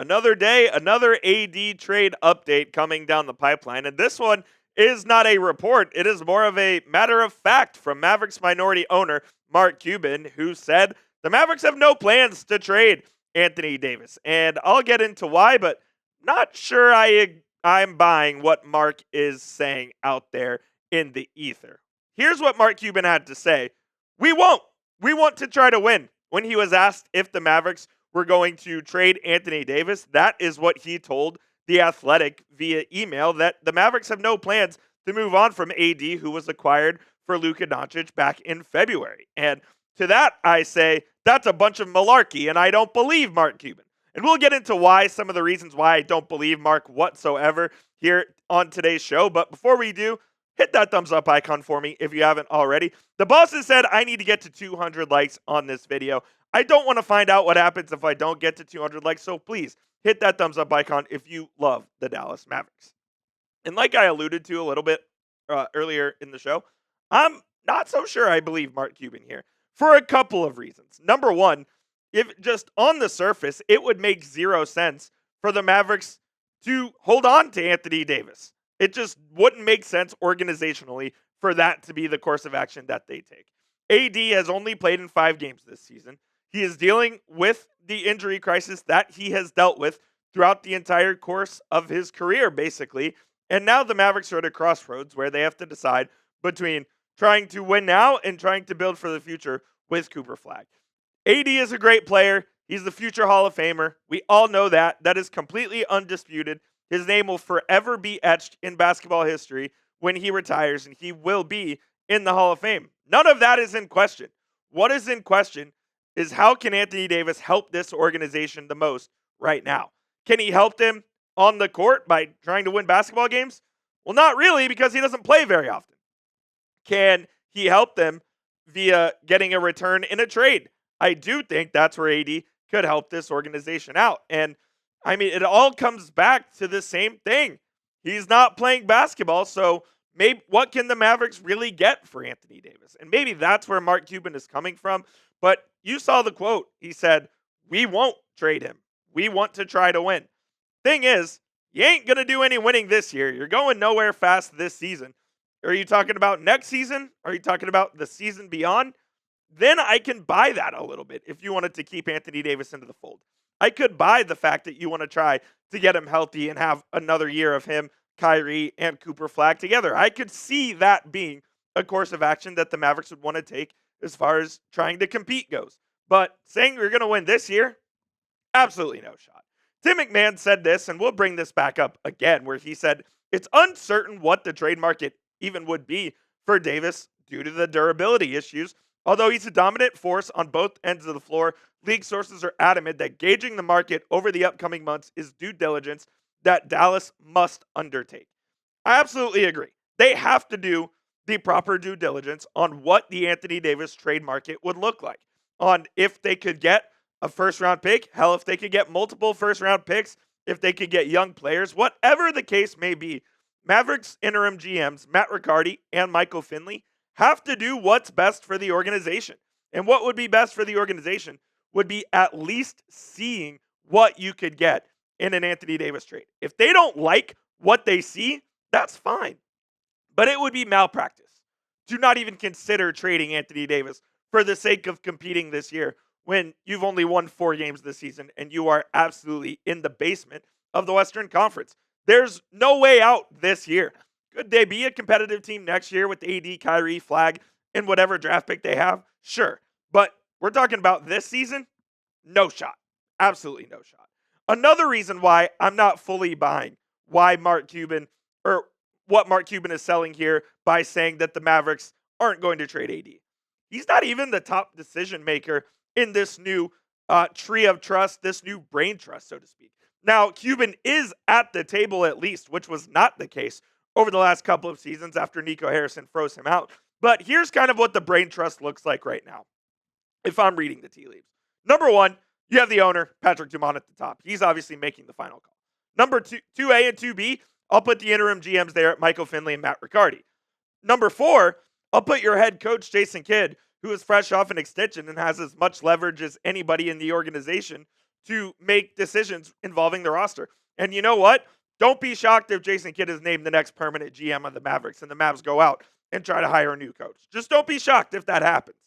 Another day, another AD trade update coming down the pipeline. And this one is not a report. It is more of a matter of fact from Mavericks minority owner Mark Cuban, who said the Mavericks have no plans to trade Anthony Davis. And I'll get into why, but not sure I'm buying what Mark is saying out there in the ether. Here's what Mark Cuban had to say. We won't. We want to try to win. When he was asked if the Mavericks were going to trade Anthony Davis, that is what he told The Athletic via email, that the Mavericks have no plans to move on from AD, who was acquired for Luka Doncic back in February. And to that, I say, that's a bunch of malarkey, and I don't believe Mark Cuban. And we'll get into why, some of the reasons why I don't believe Mark whatsoever here on today's show. But before we do, hit that thumbs up icon for me if you haven't already. The boss has said I need to get to 200 likes on this video. I don't want to find out what happens if I don't get to 200 likes, so please hit that thumbs up icon if you love the Dallas Mavericks. And like I alluded to a little bit earlier in the show, I'm not so sure I believe Mark Cuban here for a couple of reasons. Number one, if just on the surface, it would make zero sense for the Mavericks to hold on to Anthony Davis. It just wouldn't make sense organizationally for that to be the course of action that they take. AD has only played in 5 games this season. He is dealing with the injury crisis that he has dealt with throughout the entire course of his career, basically. And now the Mavericks are at a crossroads where they have to decide between trying to win now and trying to build for the future with Cooper Flagg. AD is a great player. He's the future Hall of Famer. We all know that. That is completely undisputed. His name will forever be etched in basketball history when he retires, and he will be in the Hall of Fame. None of that is in question. What is in question is how can Anthony Davis help this organization the most right now? Can he help them on the court by trying to win basketball games? Well, not really, because he doesn't play very often. Can he help them via getting a return in a trade? I do think that's where AD could help this organization out. And I mean, it all comes back to the same thing. He's not playing basketball, so maybe what can the Mavericks really get for Anthony Davis? And maybe that's where Mark Cuban is coming from. But you saw the quote. He said, we won't trade him. We want to try to win. Thing is, you ain't going to do any winning this year. You're going nowhere fast this season. Are you talking about next season? Are you talking about the season beyond? Then I can buy that a little bit if you wanted to keep Anthony Davis into the fold. I could buy the fact that you want to try to get him healthy and have another year of him, Kyrie, and Cooper Flagg together. I could see that being a course of action that the Mavericks would want to take as far as trying to compete goes. But saying we're going to win this year, absolutely no shot. Tim McMahon said this, and we'll bring this back up again, where he said it's uncertain what the trade market even would be for Davis due to the durability issues. Although he's a dominant force on both ends of the floor, league sources are adamant that gauging the market over the upcoming months is due diligence that Dallas must undertake. I absolutely agree. They have to do the proper due diligence on what the Anthony Davis trade market would look like, on if they could get a first-round pick, hell, if they could get multiple first-round picks, if they could get young players, whatever the case may be. Mavericks interim GMs, Matt Riccardi and Michael Finley, have to do what's best for the organization. And what would be best for the organization would be at least seeing what you could get in an Anthony Davis trade. If they don't like what they see, that's fine. But it would be malpractice to not even consider trading Anthony Davis for the sake of competing this year when you've only won 4 games this season and you are absolutely in the basement of the Western Conference. There's no way out this year. Could they be a competitive team next year with AD, Kyrie, Flagg, and whatever draft pick they have? Sure. But we're talking about this season? No shot. Absolutely no shot. Another reason why I'm not fully buying why Mark Cuban, or what Mark Cuban is selling here by saying that the Mavericks aren't going to trade AD. He's not even the top decision maker in this new tree of trust, this new brain trust, so to speak. Now, Cuban is at the table at least, which was not the case over the last couple of seasons after Nico Harrison froze him out. But here's kind of what the brain trust looks like right now, if I'm reading the tea leaves. Number one, you have the owner, Patrick Dumont, at the top. He's obviously making the final call. Number 2A and 2B, I'll put the interim GMs there at Michael Finley and Matt Riccardi. Number 4, I'll put your head coach, Jason Kidd, who is fresh off an extension and has as much leverage as anybody in the organization to make decisions involving the roster. And you know what? Don't be shocked if Jason Kidd is named the next permanent GM of the Mavericks and the Mavs go out and try to hire a new coach. Just don't be shocked if that happens.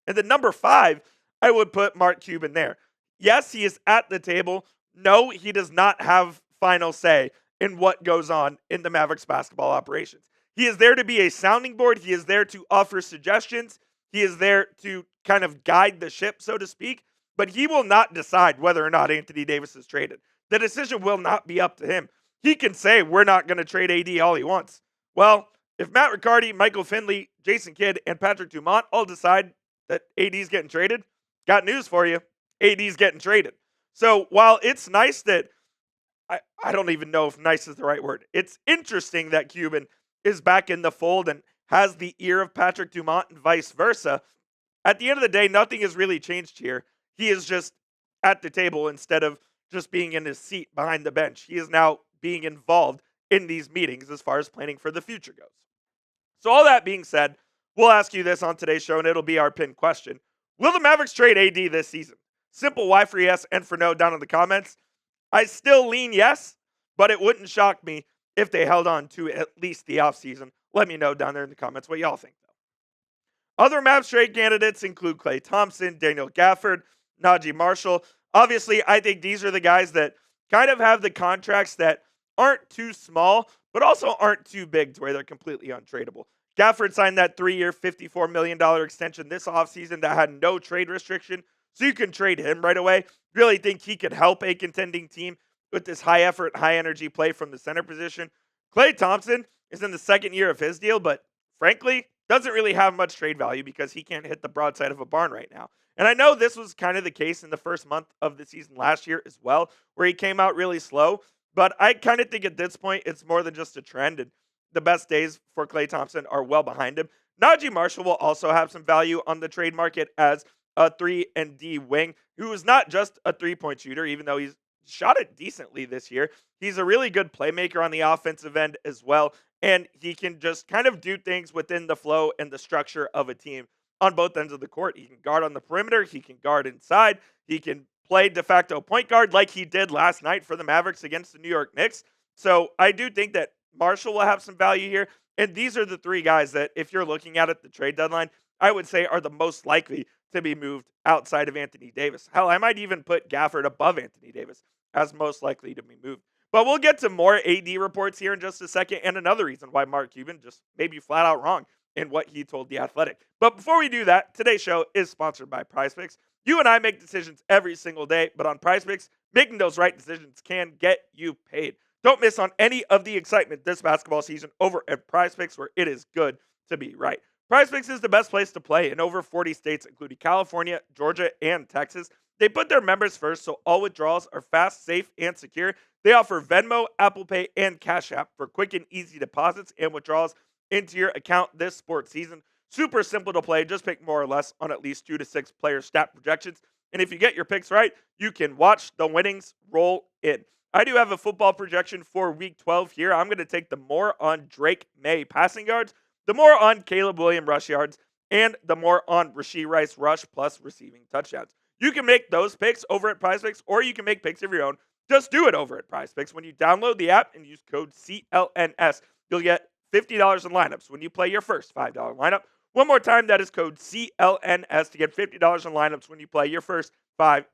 And then number 5, I would put Mark Cuban there. Yes, he is at the table. No, he does not have final say in what goes on in the Mavericks basketball operations. He is there to be a sounding board. He is there to offer suggestions. He is there to kind of guide the ship, so to speak. But he will not decide whether or not Anthony Davis is traded. The decision will not be up to him. He can say, we're not going to trade AD all he wants. Well, if Matt Riccardi, Michael Finley, Jason Kidd, and Patrick Dumont all decide that AD's getting traded, got news for you. AD's getting traded. So while it's nice that, I don't even know if nice is the right word. It's interesting that Cuban is back in the fold and has the ear of Patrick Dumont and vice versa. At the end of the day, nothing has really changed here. He is just at the table instead of just being in his seat behind the bench. He is now being involved in these meetings as far as planning for the future goes. So all that being said, we'll ask you this on today's show, and it'll be our pinned question. Will the Mavericks trade AD this season? Simple Y for yes and for no down in the comments. I still lean yes, but it wouldn't shock me if they held on to at least the offseason. Let me know down there in the comments what y'all think, though. Other Mavs trade candidates include Klay Thompson, Daniel Gafford, Naji Marshall. Obviously, I think these are the guys that kind of have the contracts that aren't too small, but also aren't too big to where they're completely untradeable. Gafford signed that 3-year, $54 million extension this offseason that had no trade restriction, so you can trade him right away. Really think he could help a contending team with this high-effort, high-energy play from the center position. Klay Thompson is in the second year of his deal, but frankly, doesn't really have much trade value because he can't hit the broadside of a barn right now. And I know this was kind of the case in the first month of the season last year as well, where he came out really slow. But I kind of think at this point, it's more than just a trend. And the best days for Klay Thompson are well behind him. Naji Marshall will also have some value on the trade market as a 3-and-D wing, who is not just a three-point shooter, even though he's shot it decently this year. He's a really good playmaker on the offensive end as well. And he can just kind of do things within the flow and the structure of a team on both ends of the court. He can guard on the perimeter. He can guard inside. He can play de facto point guard like he did last night for the Mavericks against the New York Knicks. So I do think that Marshall will have some value here. And these are the 3 guys that, if you're looking at the trade deadline, I would say are the most likely to be moved outside of Anthony Davis. Hell, I might even put Gafford above Anthony Davis as most likely to be moved. But we'll get to more AD reports here in just a second, and another reason why Mark Cuban just may be flat out wrong in what he told The Athletic. But before we do that, today's show is sponsored by PrizePicks. You and I make decisions every single day, but on PrizePicks, making those right decisions can get you paid. Don't miss on any of the excitement this basketball season over at PrizePicks, where it is good to be right. PrizePicks is the best place to play in over 40 states, including California, Georgia, and Texas. They put their members first, so all withdrawals are fast, safe, and secure. They offer Venmo, Apple Pay, and Cash App for quick and easy deposits and withdrawals into your account this sports season. Super simple to play. Just pick more or less on at least 2 to 6 player stat projections. And if you get your picks right, you can watch the winnings roll in. I do have a football projection for Week 12 here. I'm going to take the more on Drake May passing yards, the more on Caleb Williams rush yards, and the more on Rashee Rice rush plus receiving touchdowns. You can make those picks over at PrizePicks, or you can make picks of your own. Just do it over at PrizePicks. When you download the app and use code CLNS, you'll get $50 in lineups when you play your first $5 lineup. One more time, that is code CLNS to get $50 in lineups when you play your first $5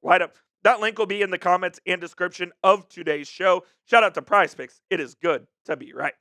lineup. That link will be in the comments and description of today's show. Shout out to PrizePicks. It is good to be right.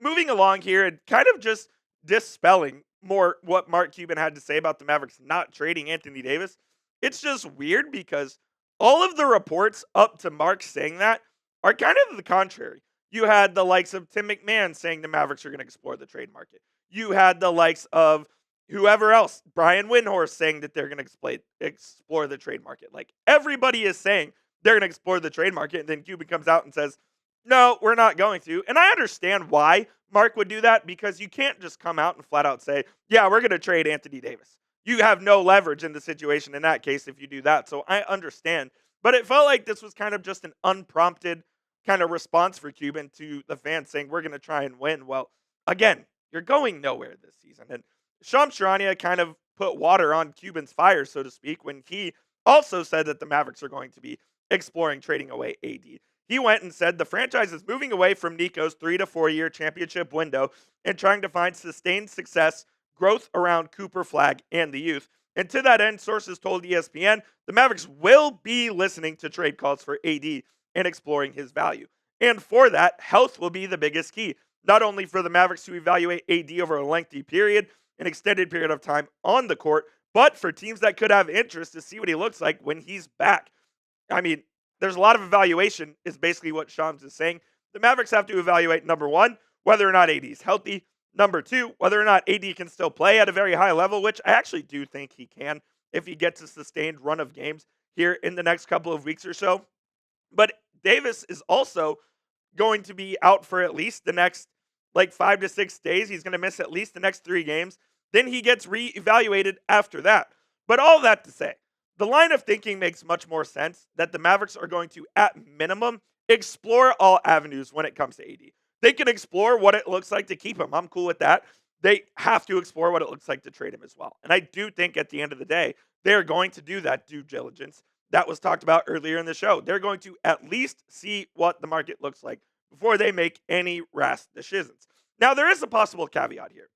Moving along here and kind of just dispelling more what Mark Cuban had to say about the Mavericks not trading Anthony Davis. It's just weird because all of the reports up to Mark saying that are kind of the contrary. You had the likes of Tim McMahon saying the Mavericks are going to explore the trade market. You had the likes of whoever else, Brian Windhorst, saying that they're going to explore the trade market. Like, everybody is saying they're going to explore the trade market, and then Cuban comes out and says, no, we're not going to. And I understand why Mark would do that, because you can't just come out and flat out say, yeah, we're going to trade Anthony Davis. You have no leverage in the situation in that case if you do that. So I understand. But it felt like this was kind of just an unprompted kind of response for Cuban to the fans saying, we're going to try and win. Well, again, you're going nowhere this season. And Shams Charania kind of put water on Cuban's fire, so to speak, when he also said that the Mavericks are going to be exploring trading away AD. He went and said the franchise is moving away from Nico's 3 to 4 year championship window and trying to find sustained success, growth around Cooper Flagg and the youth. And to that end, sources told ESPN the Mavericks will be listening to trade calls for AD and exploring his value. And for that, health will be the biggest key, not only for the Mavericks to evaluate AD over a lengthy period, an extended period of time on the court, but for teams that could have interest to see what he looks like when he's back. I mean, there's a lot of evaluation, is basically what Shams is saying. The Mavericks have to evaluate, number one, whether or not AD is healthy. Number two, whether or not AD can still play at a very high level, which I actually do think he can if he gets a sustained run of games here in the next couple of weeks or so. But Davis is also going to be out for at least the next 5 to 6 days. He's going to miss at least the next 3 games. Then he gets reevaluated after that. But all that to say, the line of thinking makes much more sense that the Mavericks are going to, at minimum, explore all avenues when it comes to AD. They can explore what it looks like to keep him. I'm cool with that. They have to explore what it looks like to trade him as well. And I do think at the end of the day, they're going to do that due diligence that was talked about earlier in the show. They're going to at least see what the market looks like before they make any rash decisions. Now, there is a possible caveat here.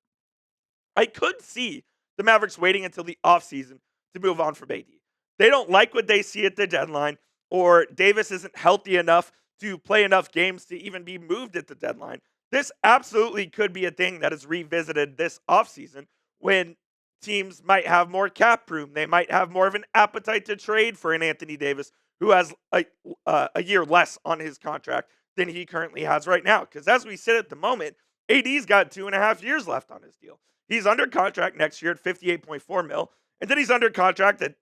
I could see the Mavericks waiting until the offseason to move on from AD. They don't like what they see at the deadline, or Davis isn't healthy enough to play enough games to even be moved at the deadline. This absolutely could be a thing that is revisited this offseason when teams might have more cap room. They might have more of an appetite to trade for an Anthony Davis who has a year less on his contract than he currently has right now. Because as we sit at the moment, AD's got 2.5 years left on his deal. He's under contract next year at $58.4 million, and then he's under contract at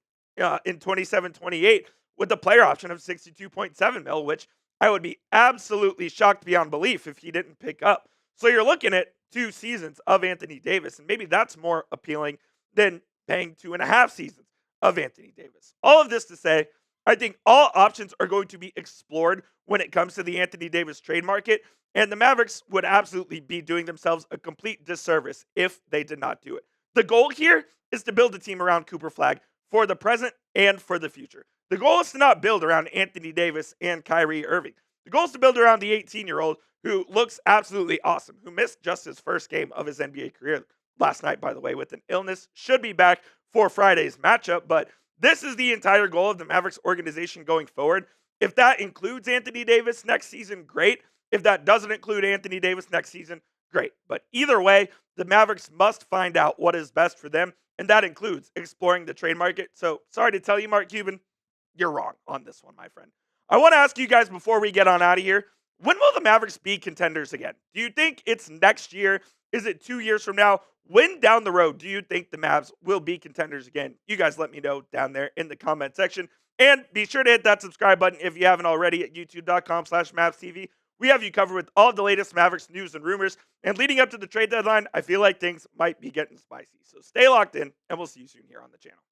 in 27-28 with a player option of $62.7 million, which I would be absolutely shocked beyond belief if he didn't pick up. So you're looking at 2 seasons of Anthony Davis, and maybe that's more appealing than paying 2.5 seasons of Anthony Davis. All of this to say, I think all options are going to be explored when it comes to the Anthony Davis trade market, and the Mavericks would absolutely be doing themselves a complete disservice if they did not do it. The goal here is to build a team around Cooper Flagg for the present and for the future. The goal is to not build around Anthony Davis and Kyrie Irving. The goal is to build around the 18-year-old who looks absolutely awesome, who missed just his first game of his NBA career last night, by the way, with an illness. Should be back for Friday's matchup, but this is the entire goal of the Mavericks organization going forward. If that includes Anthony Davis next season, great. If that doesn't include Anthony Davis next season, great. But either way, the Mavericks must find out what is best for them, and that includes exploring the trade market. So sorry to tell you, Mark Cuban, you're wrong on this one, my friend. I want to ask you guys before we get on out of here, when will the Mavericks be contenders again? Do you think it's next year? Is it 2 years from now? When down the road do you think the Mavs will be contenders again? You guys let me know down there in the comment section. And be sure to hit that subscribe button if you haven't already at youtube.com/MavsTV. We have you covered with all the latest Mavericks news and rumors. And leading up to the trade deadline, I feel like things might be getting spicy. So stay locked in, and we'll see you soon here on the channel.